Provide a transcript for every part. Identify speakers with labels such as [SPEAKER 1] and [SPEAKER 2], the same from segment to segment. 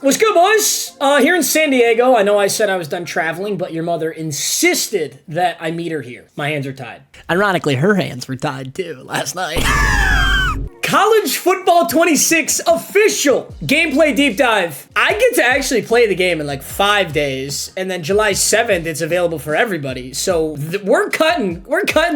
[SPEAKER 1] What's good, boys? Here in San Diego. I know I said I was done traveling, but your mother insisted that I meet her here. My hands are tied.
[SPEAKER 2] Ironically, her hands were tied too last night.
[SPEAKER 1] College Football 26 official gameplay deep dive. I get to actually play the game in like 5 days, and then July 7th, it's available for everybody. So we're cutting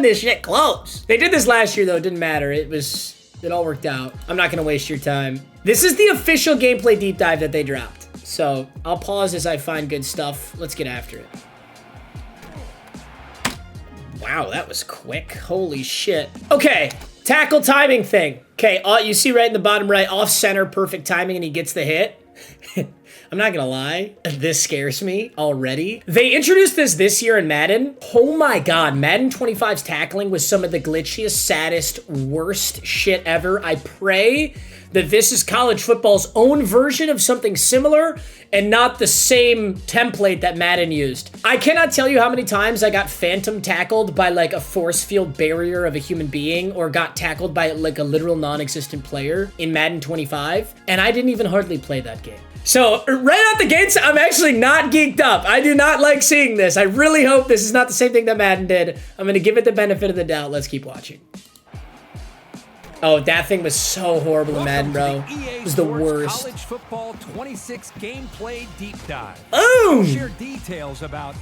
[SPEAKER 1] this shit close. They did this last year though, it didn't matter. It all worked out. I'm not gonna waste your time. This is the official gameplay deep dive that they dropped. So I'll pause as I find good stuff. Let's get after it. Wow, that was quick. Holy shit. Okay, tackle timing thing. Okay, you see right in the bottom right, off center, perfect timing, and he gets the hit. I'm not gonna lie, this scares me already. They introduced this year in Madden. Oh my god, Madden 25's tackling was some of the glitchiest, saddest, worst shit ever. I pray that this is college football's own version of something similar and not the same template that Madden used. I cannot tell you how many times I got phantom tackled by like a force field barrier of a human being or got tackled by like a literal non-existent player in Madden 25, and I didn't even hardly play that game. So right out the gates, I'm actually not geeked up. I do not like seeing this. I really hope this is not the same thing that Madden did. I'm gonna give it the benefit of the doubt. Let's keep watching. Oh, that thing was so horrible in Madden, bro. It was the worst.
[SPEAKER 3] College Football 26 gameplay deep dive.
[SPEAKER 1] Boom!
[SPEAKER 3] Share details about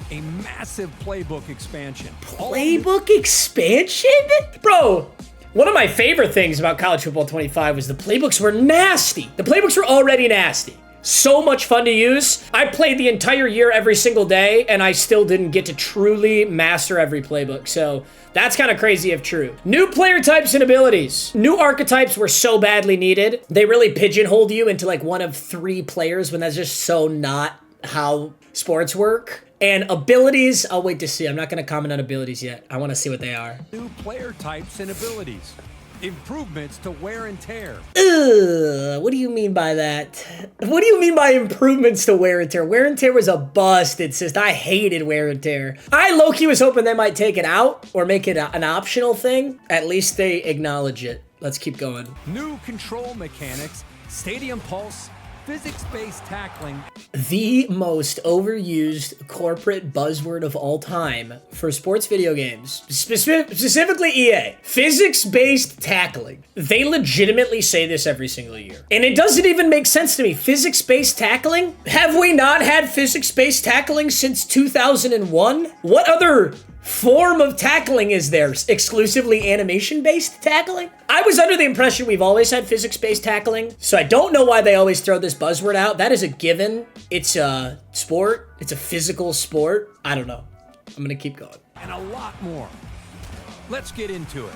[SPEAKER 3] a massive playbook expansion.
[SPEAKER 1] Playbook expansion? Bro, one of my favorite things about College Football 25 was the playbooks were nasty. The playbooks were already nasty. So much fun to use. I played the entire year every single day, and I still didn't get to truly master every playbook. So that's kind of crazy if true. New player types and abilities. New archetypes were so badly needed. They really pigeonholed you into like one of 3 players when that's just so not how sports work. And abilities, I'll wait to see. I'm not going to comment on abilities yet. I want to see what they are.
[SPEAKER 3] New player types and abilities. Improvements to wear and tear.
[SPEAKER 1] Ugh, what do you mean by that? What do you mean by improvements to wear and tear? Wear and tear was a busted system. I hated wear and tear. I low-key was hoping they might take it out or make it an optional thing. At least they acknowledge it. Let's keep going.
[SPEAKER 3] New control mechanics, stadium pulse, physics-based tackling.
[SPEAKER 1] The most overused corporate buzzword of all time for sports video games, specifically EA, physics-based tackling. They legitimately say this every single year. And it doesn't even make sense to me. Physics-based tackling? Have we not had physics-based tackling since 2001? What other form of tackling is there? Exclusively animation-based tackling? I was under the impression we've always had physics-based tackling, so I don't know why they always throw this buzzword out. That is a given. It's a sport. It's a physical sport. I don't know. I'm gonna keep going.
[SPEAKER 3] And a lot more. Let's get into it.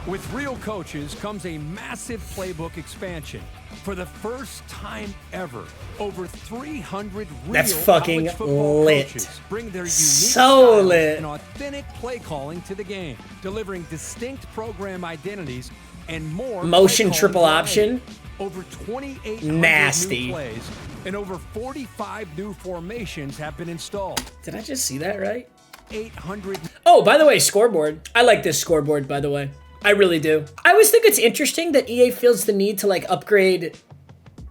[SPEAKER 3] With real coaches comes a massive playbook expansion. For the first time ever, over 300 real
[SPEAKER 1] That's fucking
[SPEAKER 3] college football
[SPEAKER 1] lit.
[SPEAKER 3] coaches bring their unique
[SPEAKER 1] So
[SPEAKER 3] styles
[SPEAKER 1] lit.
[SPEAKER 3] and authentic play calling to the game, delivering distinct program identities and more
[SPEAKER 1] Motion
[SPEAKER 3] play calling
[SPEAKER 1] triple
[SPEAKER 3] variety.
[SPEAKER 1] option.
[SPEAKER 3] Over 2,800
[SPEAKER 1] Nasty.
[SPEAKER 3] new plays and over 45 new formations have been installed.
[SPEAKER 1] Did I just see that right?
[SPEAKER 3] 800.
[SPEAKER 1] Oh, by the way, scoreboard. I like this scoreboard, by the way. I really do. I always think it's interesting that EA feels the need to like upgrade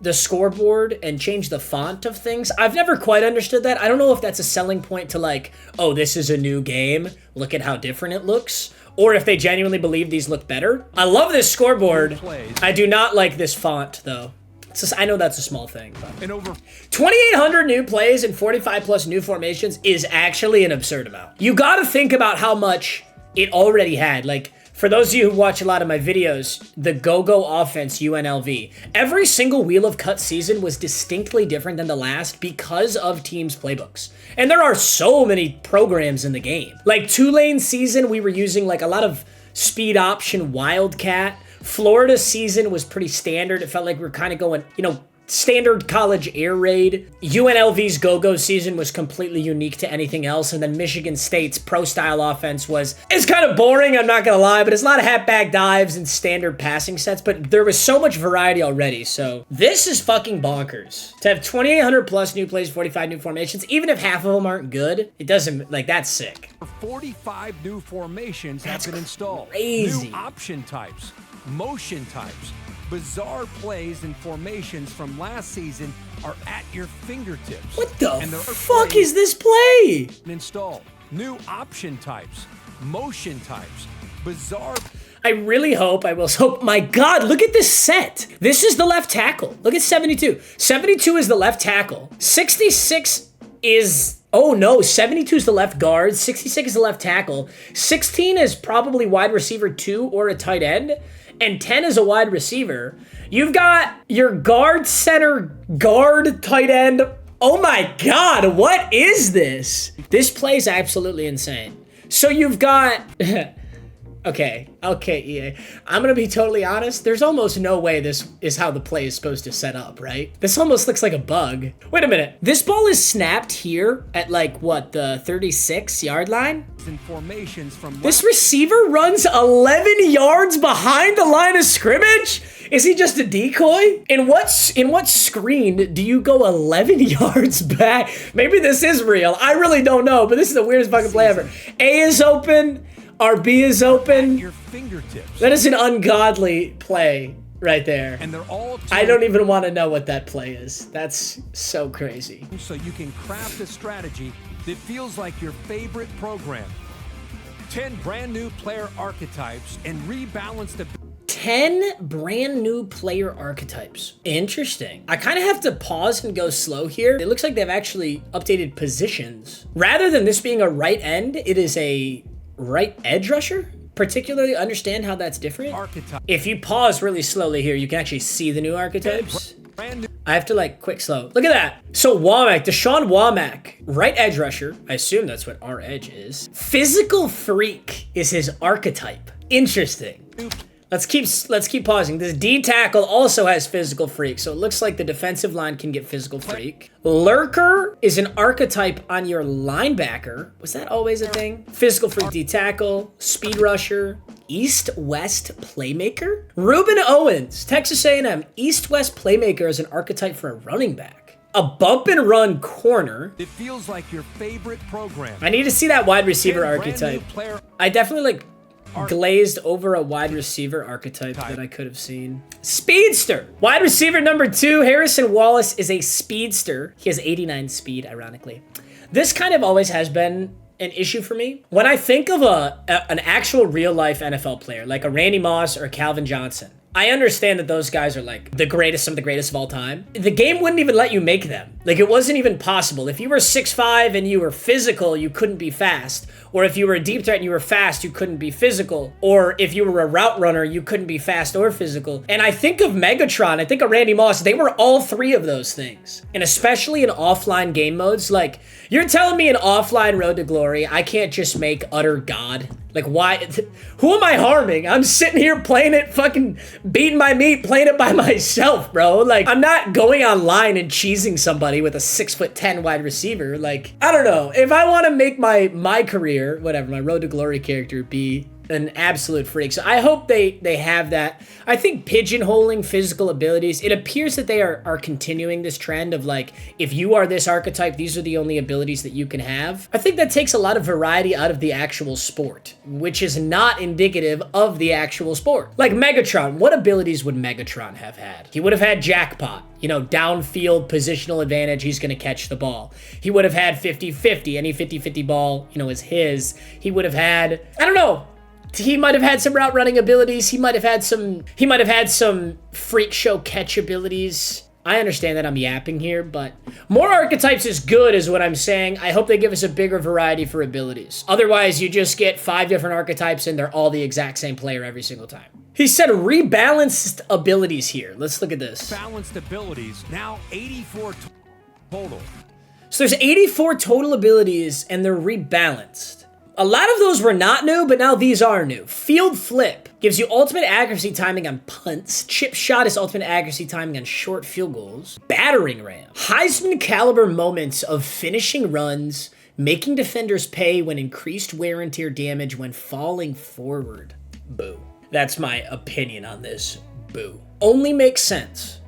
[SPEAKER 1] the scoreboard and change the font of things. I've never quite understood that. I don't know if that's a selling point to like, oh, this is a new game. Look at how different it looks. Or if they genuinely believe these look better. I love this scoreboard. I do not like this font though. It's just, I know that's a small thing. But.
[SPEAKER 3] And over
[SPEAKER 1] 2,800 new plays and 45 plus new formations is actually an absurd amount. You gotta think about how much it already had. Like, for those of you who watch a lot of my videos, the go-go offense, UNLV, every single Wheel of Cut season was distinctly different than the last because of teams' playbooks. And there are so many programs in the game. Like Tulane season, we were using like a lot of speed option Wildcat. Florida season was pretty standard. It felt like we were kind of going, you know, standard college air raid. UNLV's go-go season was completely unique to anything else, and then Michigan State's pro-style offense it's kind of boring, I'm not gonna lie, but it's a lot of half-back dives and standard passing sets, but there was so much variety already, so this is fucking bonkers. To have 2,800 plus new plays, 45 new formations, even if half of them aren't good, it doesn't, like, that's sick.
[SPEAKER 3] 45 new formations have been installed.
[SPEAKER 1] Crazy.
[SPEAKER 3] New option types, motion types, bizarre plays and formations from last season are at your fingertips.
[SPEAKER 1] What the
[SPEAKER 3] And there are
[SPEAKER 1] fuck
[SPEAKER 3] plays
[SPEAKER 1] is this play?
[SPEAKER 3] installed. New option types, motion types, bizarre.
[SPEAKER 1] I really hope, I will hope, my God, look at this set. This is the left tackle. Look at 72. 72 is the left tackle. 66 is, oh no, 72 is the left guard. 66 is the left tackle. 16 is probably wide receiver 2 or a tight end. And 10 is a wide receiver. You've got your guard, center, guard, tight end. Oh my God, what is this? This play is absolutely insane. So you've got... Okay, EA. I'm gonna be totally honest. There's almost no way this is how the play is supposed to set up, right? This almost looks like a bug. Wait a minute. This ball is snapped here at like, what, the 36-yard line?
[SPEAKER 3] And formations from
[SPEAKER 1] This receiver runs 11 yards behind the line of scrimmage? Is he just a decoy? In what screen do you go 11 yards back? Maybe this is real. I really don't know, but this is the weirdest fucking play ever. A is open. RB is open.
[SPEAKER 3] your fingertips.
[SPEAKER 1] That is an ungodly play right there.
[SPEAKER 3] And they're all
[SPEAKER 1] I don't even want to know what that play is. That's so crazy.
[SPEAKER 3] so you can craft a strategy that feels like your favorite program. 10 brand new player archetypes and rebalance the
[SPEAKER 1] 10 brand new player archetypes. Interesting. I kind of have to pause and go slow here. It looks like they've actually updated positions. Rather than this being a right end, it is a right edge rusher. Particularly understand how that's different.
[SPEAKER 3] archetype.
[SPEAKER 1] If you pause really slowly here, you can actually see the new archetypes.
[SPEAKER 3] Brand new
[SPEAKER 1] I have to like quick slow. Look at that. So Womack, Deshaun Womack, right edge rusher. I assume that's what our edge is. Physical freak is his archetype. Interesting. Let's keep pausing. This D tackle also has physical freak, so it looks like the defensive line can get physical freak. Lurker is an archetype on your linebacker. Was that always a thing? Physical freak D tackle, speed rusher, east-west playmaker. Ruben Owens, Texas A&M, east-west playmaker is an archetype for a running back. A bump and run corner.
[SPEAKER 3] It feels like your favorite program.
[SPEAKER 1] I need to see that wide receiver
[SPEAKER 3] 10 brand new
[SPEAKER 1] archetype.
[SPEAKER 3] player
[SPEAKER 1] I definitely like glazed over a wide receiver archetype that I could have seen. Speedster. Wide receiver number 2, Harrison Wallace is a speedster. He has 89 speed, ironically. This kind of always has been an issue for me. When I think of an actual real life NFL player, like a Randy Moss or a Calvin Johnson, I understand that those guys are like the greatest, some of the greatest of all time. The game wouldn't even let you make them. Like it wasn't even possible. If you were 6'5" and you were physical, you couldn't be fast. Or if you were a deep threat and you were fast, you couldn't be physical. Or if you were a route runner, you couldn't be fast or physical. And I think of Megatron, I think of Randy Moss, they were all three of those things. And especially in offline game modes, like you're telling me in offline Road to Glory, I can't just make utter God. Like why, who am I harming? I'm sitting here playing it, fucking beating my meat, playing it by myself, bro. Like I'm not going online and cheesing somebody with a 6'10" wide receiver. Like, I don't know. If I want to make my career, whatever, my Road to Glory character be an absolute freak. So I hope they have that. I think pigeonholing physical abilities, it appears that they are continuing this trend of like, if you are this archetype, these are the only abilities that you can have. I think that takes a lot of variety out of the actual sport, which is not indicative of the actual sport. Like Megatron, what abilities would Megatron have had? He would have had jackpot. You know, downfield positional advantage, he's going to catch the ball. He would have had 50-50. Any 50-50 ball, you know, is his. He would have had, I don't know, he might have had some route running abilities. He might have had some freak show catch abilities. I understand that I'm yapping here, but more archetypes is good is what I'm saying. I hope they give us a bigger variety for abilities. Otherwise, you just get 5 different archetypes and they're all the exact same player every single time. He said rebalanced abilities here. Let's look at this.
[SPEAKER 3] Balanced abilities, now 84 total.
[SPEAKER 1] So there's 84 total abilities and they're rebalanced. A lot of those were not new, but now these are new. Field Flip gives you ultimate accuracy timing on punts. Chip Shot is ultimate accuracy timing on short field goals. Battering Ram. Heisman caliber moments of finishing runs, making defenders pay when increased wear and tear damage when falling forward. Boo. That's my opinion on this. Boo. Only makes sense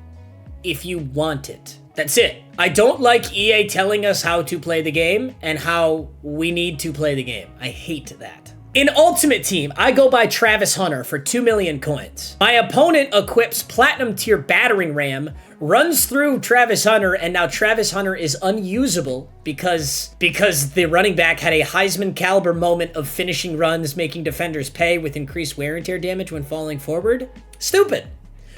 [SPEAKER 1] if you want it. That's it. I don't like EA telling us how to play the game and how we need to play the game. I hate that. In Ultimate Team, I go by Travis Hunter for 2 million coins. My opponent equips Platinum Tier Battering Ram, runs through Travis Hunter, and now Travis Hunter is unusable because the running back had a Heisman caliber moment of finishing runs, making defenders pay with increased wear and tear damage when falling forward. Stupid.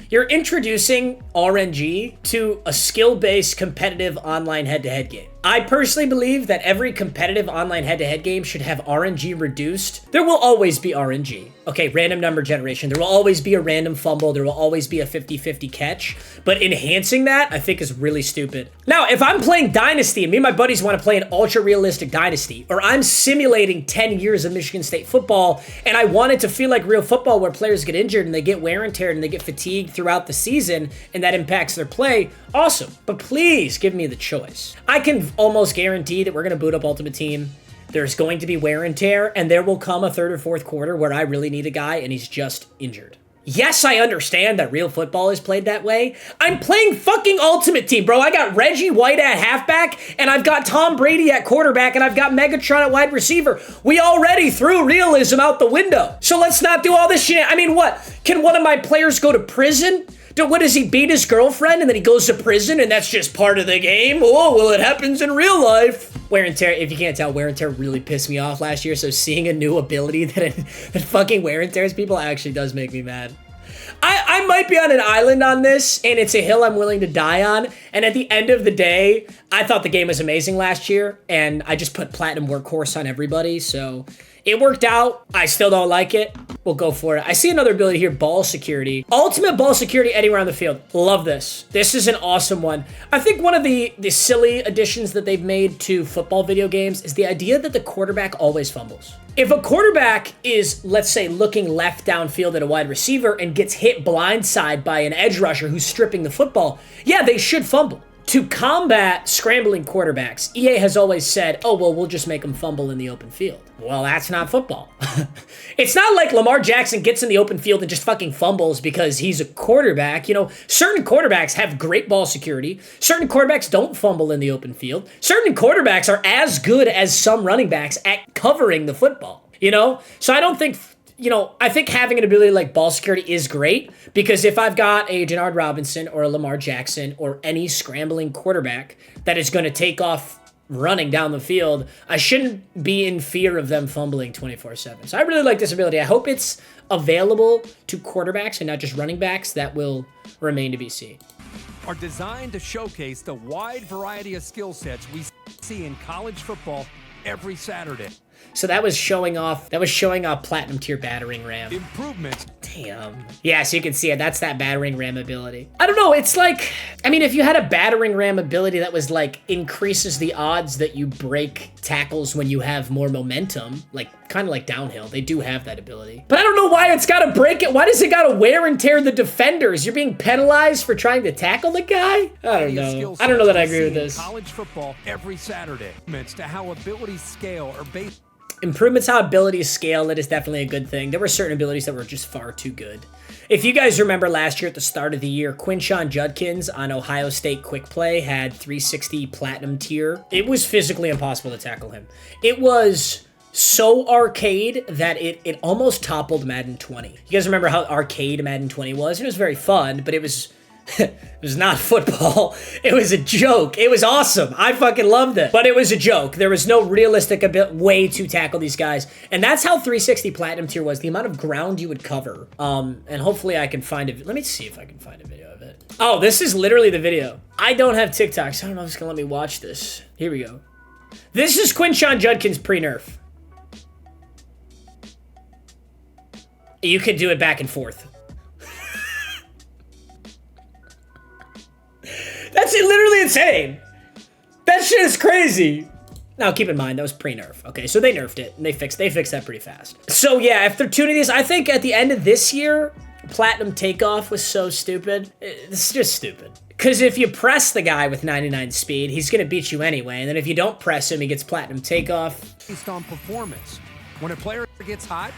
[SPEAKER 1] You're introducing RNG to a skill-based competitive online head-to-head game. I personally believe that every competitive online head-to-head game should have RNG reduced. There will always be RNG. Okay, random number generation. There will always be a random fumble. There will always be a 50-50 catch. But enhancing that, I think, is really stupid. Now, if I'm playing Dynasty and me and my buddies want to play an ultra-realistic Dynasty, or I'm simulating 10 years of Michigan State football, and I want it to feel like real football where players get injured and they get wear and tear and they get fatigued throughout the season, and that impacts their play, awesome. But please give me the choice. I can almost guarantee that we're going to boot up Ultimate Team. There's going to be wear and tear, and there will come a third or fourth quarter where I really need a guy and he's just injured. Yes, I understand that real football is played that way. I'm playing fucking Ultimate Team, bro. I got Reggie White at halfback, and I've got Tom Brady at quarterback, and I've got Megatron at wide receiver. We already threw realism out the window. So let's not do all this shit. I mean, what? Can one of my players go to prison? What does he beat his girlfriend and then he goes to prison and that's just part of the game? Oh, well, it happens in real life. Wear and tear, if you can't tell, wear and tear really pissed me off last year. So seeing a new ability that fucking wear and tears people actually does make me mad. I might be on an island on this, and it's a hill I'm willing to die on. And at the end of the day, I thought the game was amazing last year, and I just put Platinum Workhorse on everybody, so it worked out. I still don't like it. We'll go for it. I see another ability here, Ball Security. Ultimate Ball Security anywhere on the field. Love this. This is an awesome one. I think one of the silly additions that they've made to football video games is the idea that the quarterback always fumbles. If a quarterback is, let's say, looking left downfield at a wide receiver and gets hit blindside by an edge rusher who's stripping the football, yeah, they should fumble. To combat scrambling quarterbacks, EA has always said, oh, well, we'll just make them fumble in the open field. Well, that's not football. It's not like Lamar Jackson gets in the open field and just fucking fumbles because he's a quarterback. You know, certain quarterbacks have great ball security. Certain quarterbacks don't fumble in the open field. Certain quarterbacks are as good as some running backs at covering the football, you know? So I don't think... You know, I think having an ability like ball security is great because if I've got a Denard Robinson or a Lamar Jackson or any scrambling quarterback that is going to take off running down the field, I shouldn't be in fear of them fumbling 24/7. So I really like this ability. I hope it's available to quarterbacks and not just running backs. That will remain to be seen.
[SPEAKER 3] Are designed to showcase the wide variety of skill sets we see in college football every Saturday.
[SPEAKER 1] So that was showing off Platinum Tier Battering Ram.
[SPEAKER 3] Improvements.
[SPEAKER 1] Damn. Yeah, so you can see it. That's that Battering Ram ability. I don't know. It's like, I mean, if you had a Battering Ram ability that was like increases the odds that you break tackles when you have more momentum, like kind of like downhill, they do have that ability. But I don't know why it's got to break it. Why does it got to wear and tear the defenders? You're being penalized for trying to tackle the guy? I don't know. I don't know that I agree with this.
[SPEAKER 3] College football every Saturday. To how abilities scale or based.
[SPEAKER 1] Improvements how abilities scale, that is definitely a good thing. There were certain abilities that were just far too good. If you guys remember last year at the start of the year, Quinshon Judkins on Ohio State Quick Play had 360 Platinum Tier. It was physically impossible to tackle him. It was so arcade that it almost toppled Madden 20. You guys remember how arcade Madden 20 was? It was very fun, but it was... it was not football. It was a joke. It was awesome. I fucking loved it. But it was a joke. There was no realistic way to tackle these guys. And that's how 360 Platinum Tier was. The amount of ground you would cover. And hopefully I can find it. Let me see if I can find a video of it. Oh, this is literally the video. I don't have TikTok, so I don't know if it's going to let me watch this. Here we go. This is Quinshon Judkins pre-nerf. You could do it back and forth. That's literally insane. That shit is crazy. Now, keep in mind, that was pre-nerf. Okay, so they nerfed it, and they fixed that pretty fast. So, yeah, if they're tuning these, I think at the end of this year, Platinum Takeoff was so stupid. It's just stupid. Because if you press the guy with 99 speed, he's going to beat you anyway. And then if you don't press him, he gets Platinum Takeoff.
[SPEAKER 3] Based on performance. When a player gets hot,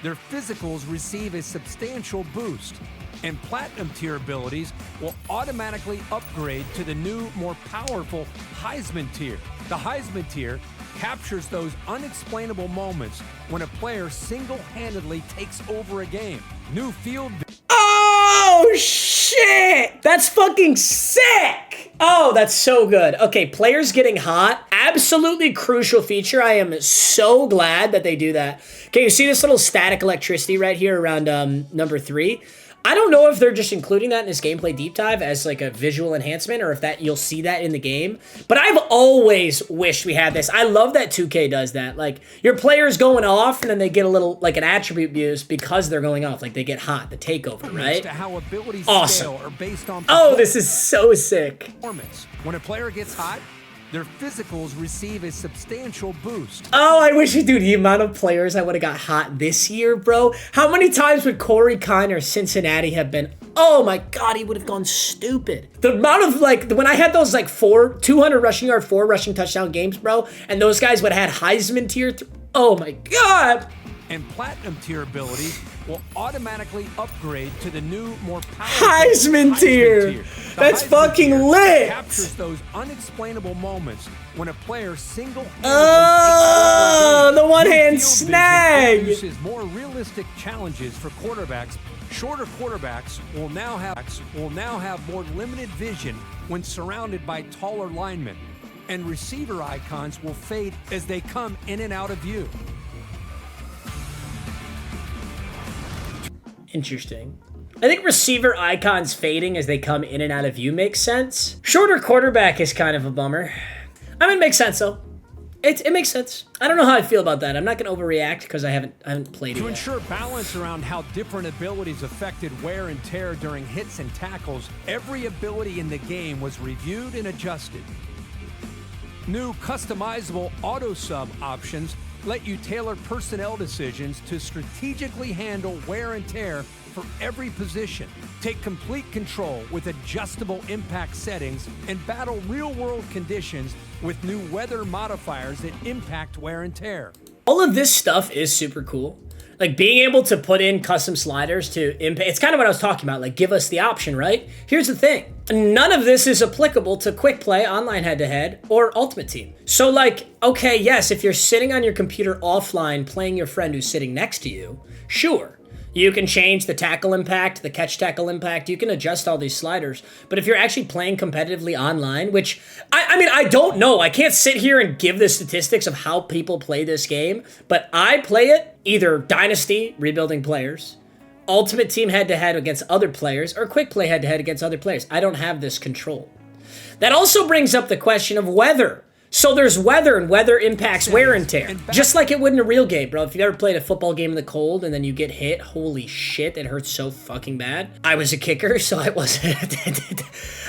[SPEAKER 3] their physicals receive a substantial boost. And Platinum Tier abilities will automatically upgrade to the new, more powerful Heisman Tier. The Heisman Tier captures those unexplainable moments when a player single-handedly takes over a game. New field.
[SPEAKER 1] Oh, shit! That's fucking sick! Oh, that's so good. Okay, players getting hot. Absolutely crucial feature. I am so glad that they do that. Okay, you see this little static electricity right here around number 3? I don't know if they're just including that in this gameplay deep dive as like a visual enhancement or if that you'll see that in the game. But I've always wished we had this. I love that 2K does that. Like your player's going off and then they get a little like an attribute boost because they're going off. Like they get hot, the takeover, right?
[SPEAKER 3] To how abilities
[SPEAKER 1] Awesome.
[SPEAKER 3] scale are based on
[SPEAKER 1] Oh, this is so sick.
[SPEAKER 3] performance. When a player gets hot, their physicals receive a substantial boost.
[SPEAKER 1] Oh, I wish, dude, the amount of players I would have got hot this year, bro. How many times would Corey Kine or Cincinnati have been? Oh my God, he would have gone stupid. The amount of like, when I had those like 200 rushing yard, 4 rushing touchdown games, bro, and those guys would have had Heisman tier. Oh my God.
[SPEAKER 3] And platinum tier abilities will automatically upgrade to the new, more powerful
[SPEAKER 1] Heisman tier. That's
[SPEAKER 3] Heisman
[SPEAKER 1] fucking
[SPEAKER 3] tier
[SPEAKER 1] lit.
[SPEAKER 3] Captures those unexplainable moments when a player single-handedly
[SPEAKER 1] Oh, the one-hand
[SPEAKER 3] Field vision
[SPEAKER 1] snag.
[SPEAKER 3] introduces more realistic challenges for quarterbacks. Shorter quarterbacks will now have more limited vision when surrounded by taller linemen, and receiver icons will fade as they come in and out of view.
[SPEAKER 1] Interesting. I think receiver icons fading as they come in and out of view makes sense. Shorter quarterback is kind of a bummer. I mean, it makes sense though. It makes sense. I don't know how I feel about that. I'm not gonna overreact because I haven't played it
[SPEAKER 3] To
[SPEAKER 1] yet.
[SPEAKER 3] ensure balance around how different abilities affected wear and tear during hits and tackles, every ability in the game was reviewed and adjusted. New customizable auto sub options let you tailor personnel decisions to strategically handle wear and tear for every position. Take complete control with adjustable impact settings and battle real-world conditions with new weather modifiers that impact wear and tear.
[SPEAKER 1] All of this stuff is super cool. Like being able to put in custom sliders to impact. It's kind of what I was talking about. Like give us the option, right? Here's the thing. None of this is applicable to quick play, online head-to-head, or ultimate team. So like, okay, yes, if you're sitting on your computer offline playing your friend who's sitting next to you, sure. You can change the tackle impact, the catch tackle impact. You can adjust all these sliders. But if you're actually playing competitively online, which, I mean, I don't know. I can't sit here and give the statistics of how people play this game. But I play it either Dynasty, rebuilding players, Ultimate Team head-to-head against other players, or Quick Play head-to-head against other players. I don't have this control. That also brings up the question of weather. So there's weather, and weather impacts wear and tear. Just like it would in a real game, bro. If you've ever played a football game in the cold and then you get hit, holy shit, it hurts so fucking bad. I was a kicker, so I wasn't.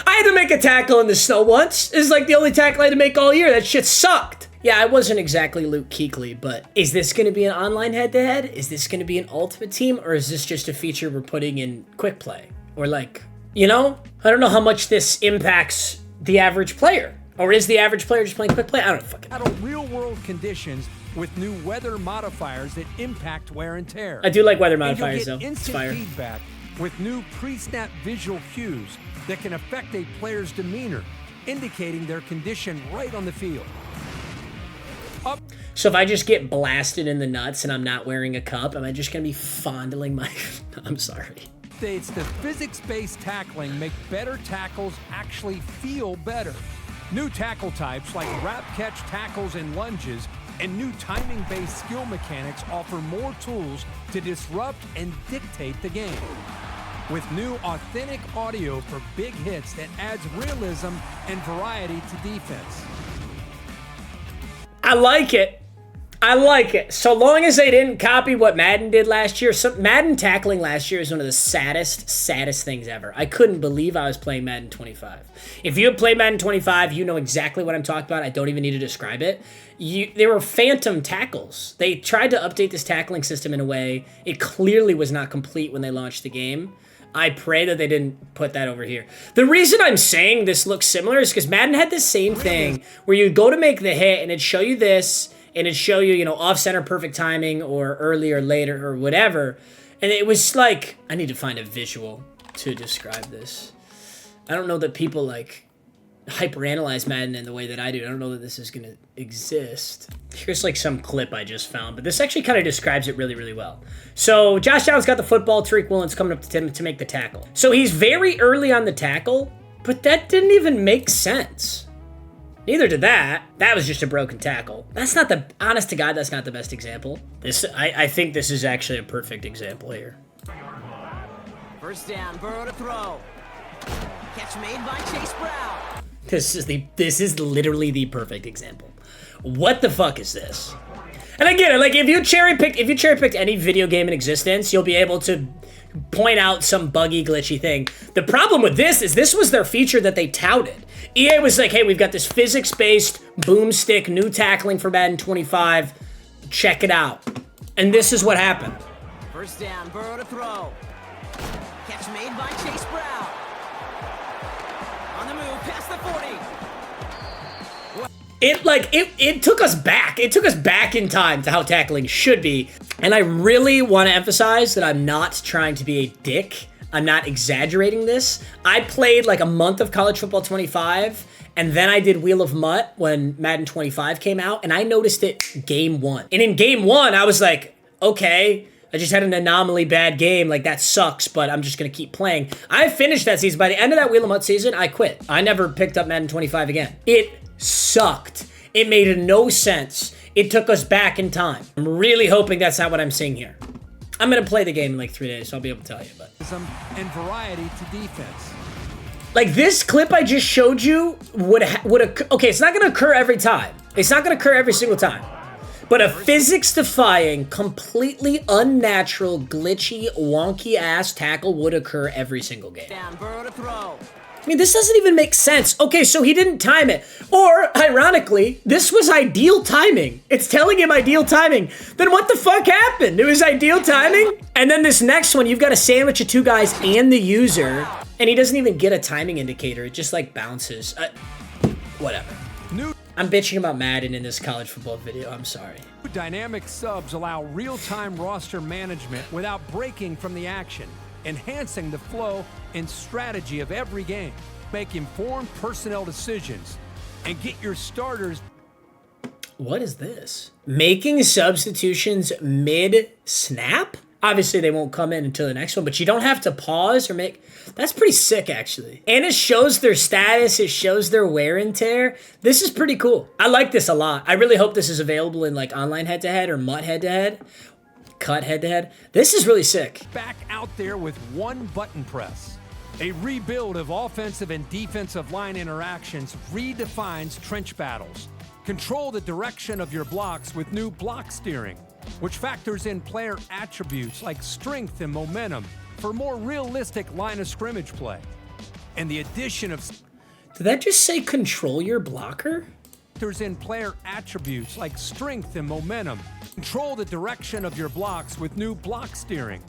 [SPEAKER 1] I had to make a tackle in the snow once. This is like the only tackle I had to make all year. That shit sucked. Yeah, I wasn't exactly Luke Kuechly, but is this going to be an online head-to-head? Is this going to be an ultimate team? Or is this just a feature we're putting in quick play? Or like, you know? I don't know how much this impacts the average player. Or is the average player just playing quick play? I don't fucking know.
[SPEAKER 3] Real-world conditions with new weather modifiers that impact wear and tear.
[SPEAKER 1] I do like weather
[SPEAKER 3] And you'll
[SPEAKER 1] modifiers,
[SPEAKER 3] get
[SPEAKER 1] though. It's
[SPEAKER 3] instant
[SPEAKER 1] fire.
[SPEAKER 3] feedback with new pre-snap visual cues that can affect a player's demeanor, indicating their condition right on the field.
[SPEAKER 1] So if I just get blasted in the nuts and I'm not wearing a cup, am I just going to be fondling my... I'm sorry.
[SPEAKER 3] States the physics-based tackling make better tackles actually feel better. New tackle types like wrap catch tackles and lunges and new timing-based skill mechanics offer more tools to disrupt and dictate the game. With new authentic audio for big hits that adds realism and variety to defense.
[SPEAKER 1] I like it. I like it. So long as they didn't copy what Madden did last year. Madden tackling last year is one of the saddest things ever. I couldn't believe I was playing Madden 25. If you have played Madden 25, you know exactly what I'm talking about. I don't even need to describe it. They were phantom tackles. They tried to update this tackling system in a way. It clearly was not complete when they launched the game. I pray that they didn't put that over here. The reason I'm saying this looks similar is because Madden had this same thing where you go to make the hit and it'd show you this, and it'd show you, you know, off-center perfect timing or early or later or whatever. And it was like, I need to find a visual to describe this. I don't know that people, like, hyperanalyze Madden in the way that I do. I don't know that this is gonna exist. Here's like some clip I just found, but this actually kind of describes it really, really well. So Josh Allen's got the football, Tariq Woolen's coming up to him to make the tackle. So he's very early on the tackle, but that didn't even make sense. Neither did that. That was just a broken tackle. That's not the, honest to God, that's not the best example. I think this is actually a perfect example here.
[SPEAKER 4] First down, Burrow to throw. Catch made by Chase Brown.
[SPEAKER 1] This is literally the perfect example. What the fuck is this? And again, like if you cherry picked any video game in existence, you'll be able to point out some buggy, glitchy thing. The problem with this is this was their feature that they touted. EA was like, hey, we've got this physics-based boomstick new tackling for Madden 25. Check it out. And this is what happened.
[SPEAKER 4] First down, Burrow to throw. Catch made by Chase Brown. On the move, past the 40.
[SPEAKER 1] It took us back. It took us back in time to how tackling should be. And I really want to emphasize that I'm not trying to be a dick. I'm not exaggerating this. I played like a month of College Football 25, and then I did Wheel of Mutt when Madden 25 came out, and I noticed it game one. And in game one, I was like, okay, I just had an anomaly bad game. Like, that sucks, but I'm just going to keep playing. I finished that season. By the end of that Wheel of Mutt season, I quit. I never picked up Madden 25 again. It sucked. It made no sense. It took us back in time. I'm really hoping that's not what I'm seeing here. I'm going to play the game in like 3 days, so I'll be able to tell you. But
[SPEAKER 3] and variety to defense.
[SPEAKER 1] like this clip I just showed you would occur. Okay, it's not going to occur every time. It's not going to occur every single time. But a physics-defying, completely unnatural, glitchy, wonky-ass tackle would occur every single game.
[SPEAKER 4] Down, Burrow to throw.
[SPEAKER 1] I mean, this doesn't even make sense. Okay, so he didn't time it. Or, ironically, this was ideal timing. It's telling him ideal timing. Then what the fuck happened? It was ideal timing? And then this next one, you've got a sandwich of two guys and the user, and he doesn't even get a timing indicator. It just, like, bounces. Whatever. I'm bitching about Madden in this college football video. I'm sorry.
[SPEAKER 3] Dynamic subs allow real-time roster management without breaking from the action, enhancing the flow and strategy of every game. Make informed personnel decisions and get your starters.
[SPEAKER 1] What is this? Making substitutions mid-snap? Obviously, they won't come in until the next one, but you don't have to pause or make... That's pretty sick, actually. And it shows their status. It shows their wear and tear. This is pretty cool. I like this a lot. I really hope this is available in, like, online head-to-head or MUT head-to-head. Cut head-to-head. This is really sick.
[SPEAKER 3] Back out there with one button press. A rebuild of offensive and defensive line interactions redefines trench battles. Control the direction of your blocks with new block steering, which factors in player attributes like strength and momentum for more realistic line of scrimmage play. And the addition of...
[SPEAKER 1] Did that just say control your blocker?
[SPEAKER 3] Factors in player attributes like strength and momentum. Control the direction of your blocks with new block steering.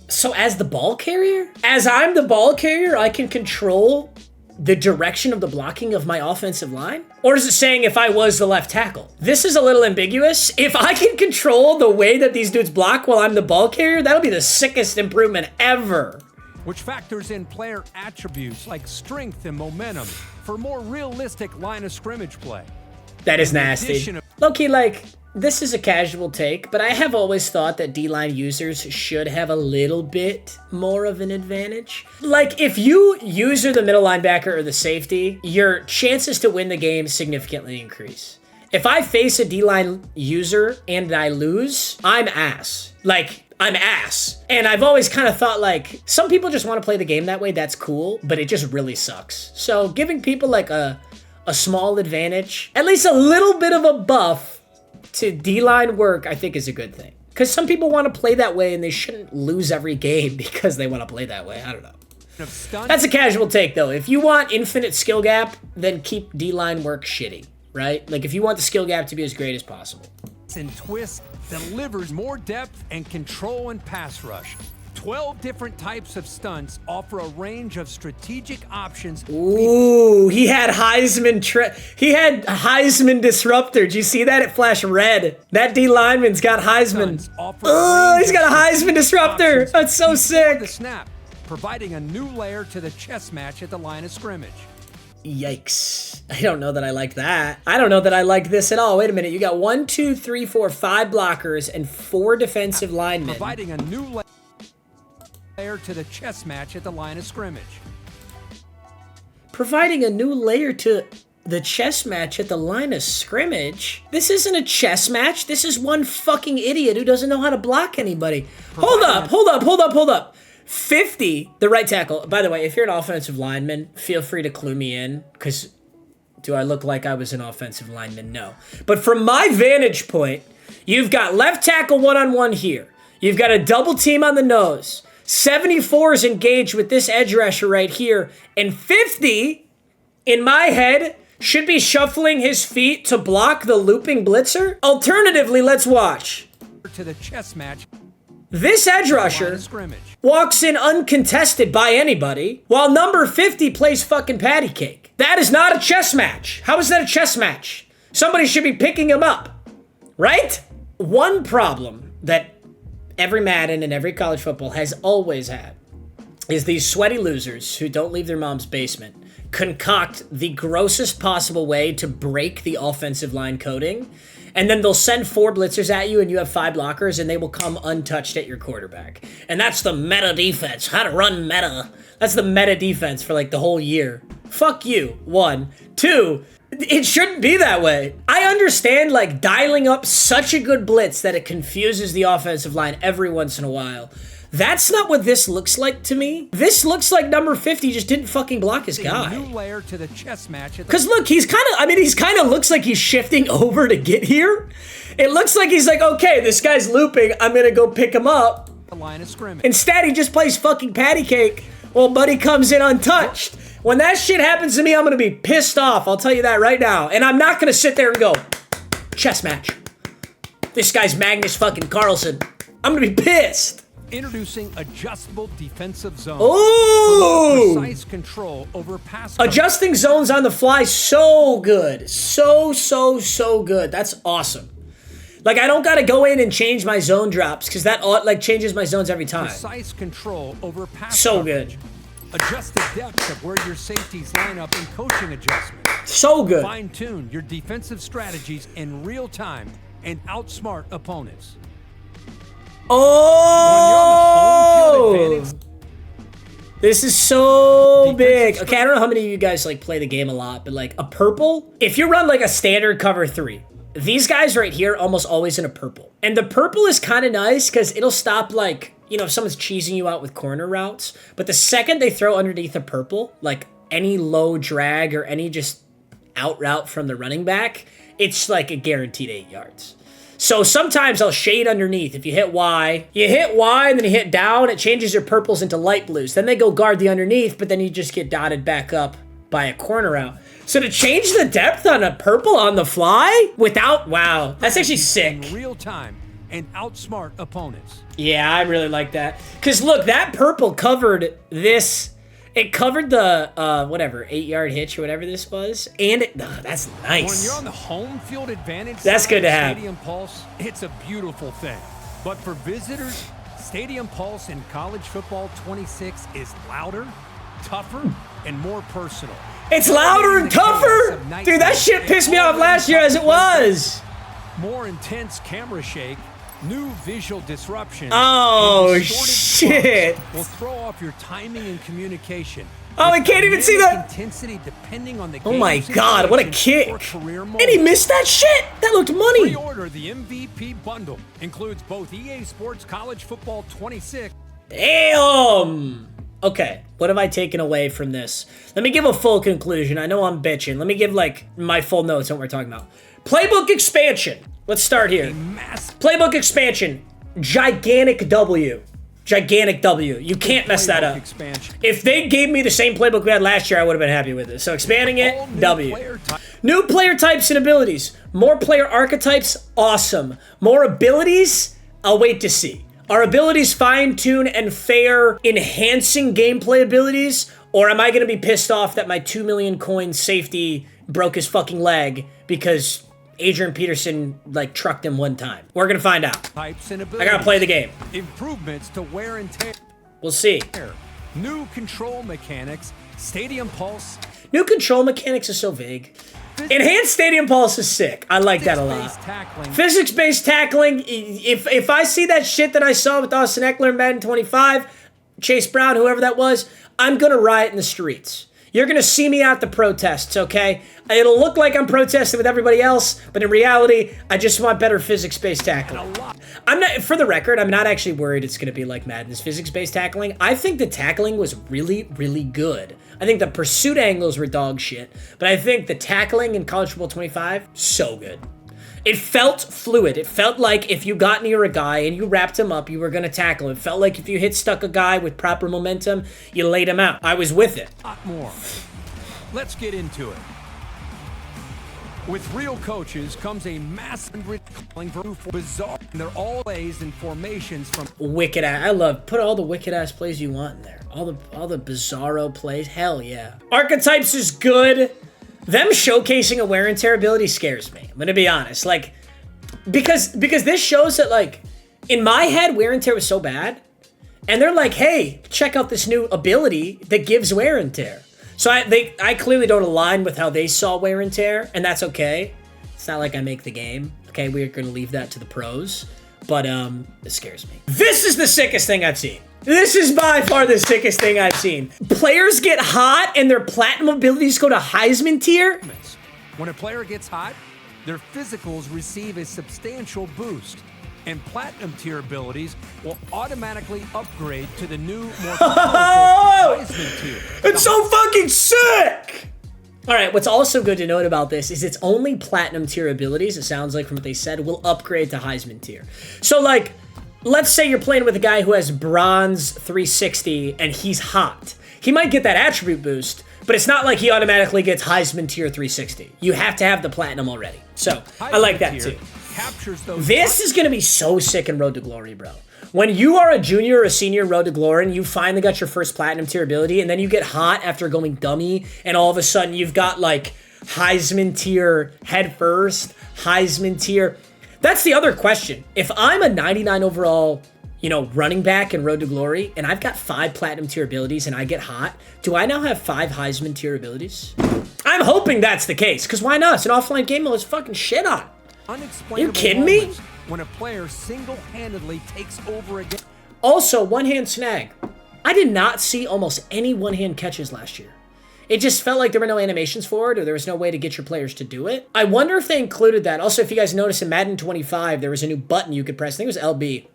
[SPEAKER 1] So as the ball carrier? As I'm the ball carrier, I can control the direction of the blocking of my offensive line? Or is it saying if I was the left tackle? This is a little ambiguous. If I can control the way that these dudes block while I'm the ball carrier, that'll be the sickest improvement ever.
[SPEAKER 3] Which factors in player attributes like strength and momentum for more realistic line of scrimmage play.
[SPEAKER 1] That is nasty. Low-key, like, this is a casual take, but I have always thought that D-line users should have a little bit more of an advantage. Like, if you user the middle linebacker or the safety, your chances to win the game significantly increase. If I face a D-line user and I lose, I'm ass. Like, I'm ass. And I've always kind of thought, like, some people just want to play the game that way. That's cool, but it just really sucks. So giving people, like, a small advantage, at least a little bit of a buff to D-line work, I think is a good thing. Because some people want to play that way and they shouldn't lose every game because they want to play that way. I don't know. That's a casual take, though. If you want infinite skill gap, then keep D-line work shitty, right? Like, if you want the skill gap to be as great as possible.
[SPEAKER 3] And twist delivers more depth and control in pass rush. 12 different types of stunts offer a range of strategic options.
[SPEAKER 1] Ooh, he had Heisman disruptor. Did you see that? It flashed red. That D lineman's got Heisman. Oh, he's got a Heisman disruptor. That's so sick.
[SPEAKER 3] The snap, providing a new layer to the chess match at the line of scrimmage.
[SPEAKER 1] Yikes. I don't know that I like that. I don't know that I like this at all. Wait a minute. You got 1, 2, 3, 4, 5 blockers and 4 defensive linemen.
[SPEAKER 3] Providing a new layer to the chess match at the line of scrimmage.
[SPEAKER 1] Providing a new layer to the chess match at the line of scrimmage? This isn't a chess match. This is one fucking idiot who doesn't know how to block anybody. Hold up. 50, the right tackle. By the way, if you're an offensive lineman, feel free to clue me in, because do I look like I was an offensive lineman? No. But from my vantage point, you've got left tackle one-on-one here. You've got a double team on the nose. 74 is engaged with this edge rusher right here. And 50, in my head, should be shuffling his feet to block the looping blitzer. Alternatively, let's watch.
[SPEAKER 3] To the chess match.
[SPEAKER 1] This edge rusher walks in uncontested by anybody, while number 50 plays fucking patty cake. That is not a chess match. How is that a chess match? Somebody should be picking him up, right? One problem that every Madden and every college football has always had is these sweaty losers who don't leave their mom's basement concoct the grossest possible way to break the offensive line coding, and then they'll send 4 blitzers at you and you have 5 blockers and they will come untouched at your quarterback. And that's the meta defense. How to run meta. That's the meta defense for like the whole year. Fuck you, 1. 2, it shouldn't be that way. I understand like dialing up such a good blitz that it confuses the offensive line every once in a while. That's not what this looks like to me. This looks like number 50 just didn't fucking block his guy.
[SPEAKER 3] New layer to the chess match.
[SPEAKER 1] Because look, he's kind of looks like he's shifting over to get here. It looks like he's like, okay, this guy's looping. I'm going to go pick him up.
[SPEAKER 3] The line of scrimmage.
[SPEAKER 1] Instead, he just plays fucking patty cake while Buddy comes in untouched. When that shit happens to me, I'm going to be pissed off. I'll tell you that right now. And I'm not going to sit there and go, chess match. This guy's Magnus fucking Carlson. I'm going to be pissed.
[SPEAKER 3] Introducing adjustable defensive zone.
[SPEAKER 1] Ooh!
[SPEAKER 3] Precise control over pass.
[SPEAKER 1] Adjusting zones on the fly, so good. So good. That's awesome. Like, I don't gotta go in and change my zone drops, because that like changes my zones every time.
[SPEAKER 3] Precise control over pass.
[SPEAKER 1] So
[SPEAKER 3] coverage.
[SPEAKER 1] good.
[SPEAKER 3] Adjust the depth of where your safeties line up in coaching adjustments.
[SPEAKER 1] So good.
[SPEAKER 3] Fine-tune your defensive strategies in real time and outsmart opponents.
[SPEAKER 1] Oh! This is so big. Okay, I don't know how many of you guys like play the game a lot, but like a purple, if you run like a standard cover 3, these guys right here almost always in a purple. And the purple is kind of nice because it'll stop like, you know, if someone's cheesing you out with corner routes. But the second they throw underneath a purple, like any low drag or any just out route from the running back, it's like a guaranteed 8 yards. So sometimes I'll shade underneath. If you hit Y, and then you hit down, it changes your purples into light blues. Then they go guard the underneath, but then you just get dotted back up by a corner route. So to change the depth on a purple on the fly without, wow, that's actually sick.
[SPEAKER 3] In real time and outsmart opponents.
[SPEAKER 1] Yeah, I really like that. Because look, that purple covered this. It covered the, 8-yard hitch or whatever this was. And that's nice.
[SPEAKER 3] When you're on the home field advantage,
[SPEAKER 1] that's good to have.
[SPEAKER 3] Stadium Pulse, it's a beautiful thing. But for visitors, Stadium Pulse in college football 26 is louder, tougher, and more personal.
[SPEAKER 1] It's louder and tougher? Dude, that shit pissed me off last year as it was.
[SPEAKER 3] More intense camera shake. New visual disruption.
[SPEAKER 1] Oh, shit.
[SPEAKER 3] Will throw off your timing and communication.
[SPEAKER 1] Oh, I can't even see that.
[SPEAKER 3] Intensity depending on the
[SPEAKER 1] oh my God, what a kick. And he missed that shit. That looked money.
[SPEAKER 3] Pre-order the MVP bundle. Includes both EA Sports College Football 26.
[SPEAKER 1] Damn. Okay, what have I taken away from this? Let me give a full conclusion. I know I'm bitching. Let me give like my full notes on what we're talking about. Playbook expansion. Let's start here. Playbook expansion. Gigantic W. Gigantic W. You can't mess that up. If they gave me the same playbook we had last year, I would have been happy with it. So expanding it, W. New player types and abilities. More player archetypes, awesome. More abilities, I'll wait to see. Are abilities fine-tuned and fair, enhancing gameplay abilities? Or am I going to be pissed off that my 2 million coin safety broke his fucking leg because Adrian Peterson like trucked him one time? We're going to find out.
[SPEAKER 3] Types and
[SPEAKER 1] I got to play the game.
[SPEAKER 3] Improvements to wear and tear.
[SPEAKER 1] We'll see.
[SPEAKER 3] New control mechanics, Stadium Pulse.
[SPEAKER 1] New control mechanics are so vague. Enhanced Stadium Pulse is sick. I like that a lot. Physics-based tackling. If I see that shit that I saw with Austin Eckler in Madden 25, Chase Brown, whoever that was, I'm going to riot in the streets. You're going to see me at the protests, okay? It'll look like I'm protesting with everybody else, but in reality, I just want better physics-based tackling. I'm not, for the record, I'm not actually worried it's going to be like Madden's physics-based tackling. I think the tackling was really, really good. I think the pursuit angles were dog shit, but I think the tackling in College Football 25, so good. It felt fluid. It felt like if you got near a guy and you wrapped him up, you were going to tackle him. It felt like if you stuck a guy with proper momentum, you laid him out. I was with it.
[SPEAKER 3] Not more. Let's get into it. With real coaches comes a massive calling for bizarre. And they're all plays and formations from
[SPEAKER 1] wicked ass. I love put all the wicked ass plays you want in there. All the bizarro plays. Hell yeah. Archetypes is good. Them showcasing a wear and tear ability scares me. I'm gonna be honest. Like, because this shows that, like, in my head, wear and tear was so bad. And they're like, hey, check out this new ability that gives wear and tear. So I clearly don't align with how they saw wear and tear, and that's okay. It's not like I make the game. Okay, we're gonna leave that to the pros. But it scares me. This is the sickest thing I've seen. This is by far the sickest thing I've seen. Players get hot and their platinum abilities go to Heisman tier.
[SPEAKER 3] When a player gets hot, their physicals receive a substantial boost, and platinum tier abilities will automatically upgrade to the new, more powerful Heisman tier.
[SPEAKER 1] It's so fucking sick! All right, what's also good to note about this is it's only platinum tier abilities, it sounds like from what they said, will upgrade to Heisman tier. So, like, let's say you're playing with a guy who has bronze 360 and he's hot. He might get that attribute boost, but it's not like he automatically gets Heisman tier 360. You have to have the platinum already. So, I like that too. This is going to be so sick in Road to Glory, bro. When you are a junior or a senior Road to Glory and you finally got your first platinum tier ability and then you get hot after going dummy and all of a sudden you've got like Heisman tier head first, Heisman tier. That's the other question. If I'm a 99 overall, running back in Road to Glory and I've got 5 platinum tier abilities and I get hot, do I now have 5 Heisman tier abilities? I'm hoping that's the case, because why not? It's an offline game mode. It's fucking shit on. Are you kidding me?
[SPEAKER 3] When a player single-handedly takes over again.
[SPEAKER 1] Also, one-hand snag. I did not see almost any one-hand catches last year. It just felt like there were no animations for it, or there was no way to get your players to do it. I wonder if they included that. Also, if you guys notice in Madden 25, there was a new button you could press. I think it was LB.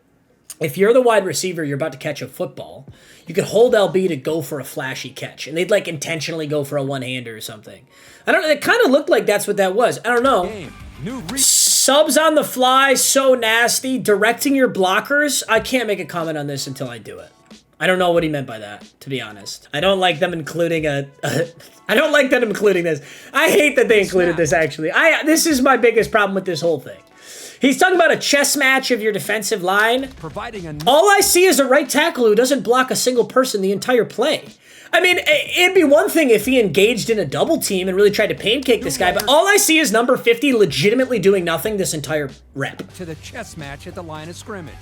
[SPEAKER 1] If you're the wide receiver, you're about to catch a football, you could hold LB to go for a flashy catch, and they'd like intentionally go for a one-hander or something. It kind of looked like that's what that was. I don't know. Subs on the fly, so nasty. Directing your blockers. I can't make a comment on this until I do it. I don't know what he meant by that, to be honest. I don't like them including I don't like them including this. I hate that they included this, actually. This is my biggest problem with this whole thing. He's talking about a chess match of your defensive line. All I see is a right tackle who doesn't block a single person the entire play. I mean, it'd be one thing if he engaged in a double team and really tried to pancake this guy, but all I see is number 50 legitimately doing nothing this entire rep.
[SPEAKER 3] To the chess match at the line of scrimmage.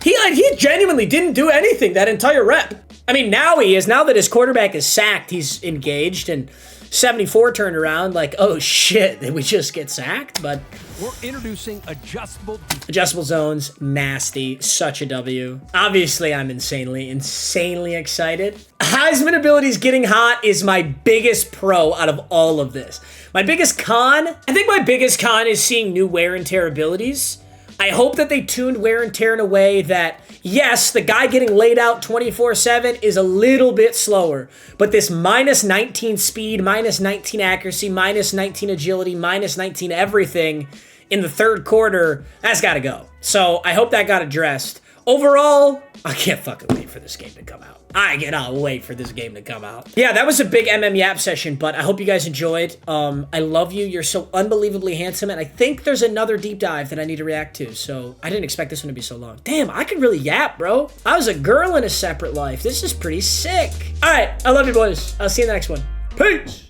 [SPEAKER 1] He genuinely didn't do anything that entire rep. I mean, now he is. Now that his quarterback is sacked, he's engaged, and 74 turned around like, oh shit, did we just get sacked? But
[SPEAKER 3] we're introducing
[SPEAKER 1] adjustable zones, nasty, such a W. Obviously, I'm insanely excited. Heisman abilities getting hot is my biggest pro out of all of this. My biggest con, I think my biggest con is seeing new wear and tear abilities. I hope that they tuned wear and tear in a way that, yes, the guy getting laid out 24/7 is a little bit slower, but this minus 19 speed, minus 19 accuracy, minus 19 agility, minus 19 everything in the third quarter, that's got to go. So I hope that got addressed. Overall, I can't fucking wait for this game to come out. I cannot wait for this game to come out. Yeah, that was a big Yap session, but I hope you guys enjoyed. I love you. You're so unbelievably handsome, and I think there's another deep dive that I need to react to, so I didn't expect this one to be so long. Damn, I could really yap, bro. I was a girl in a separate life. This is pretty sick. All right, I love you, boys. I'll see you in the next one. Peace!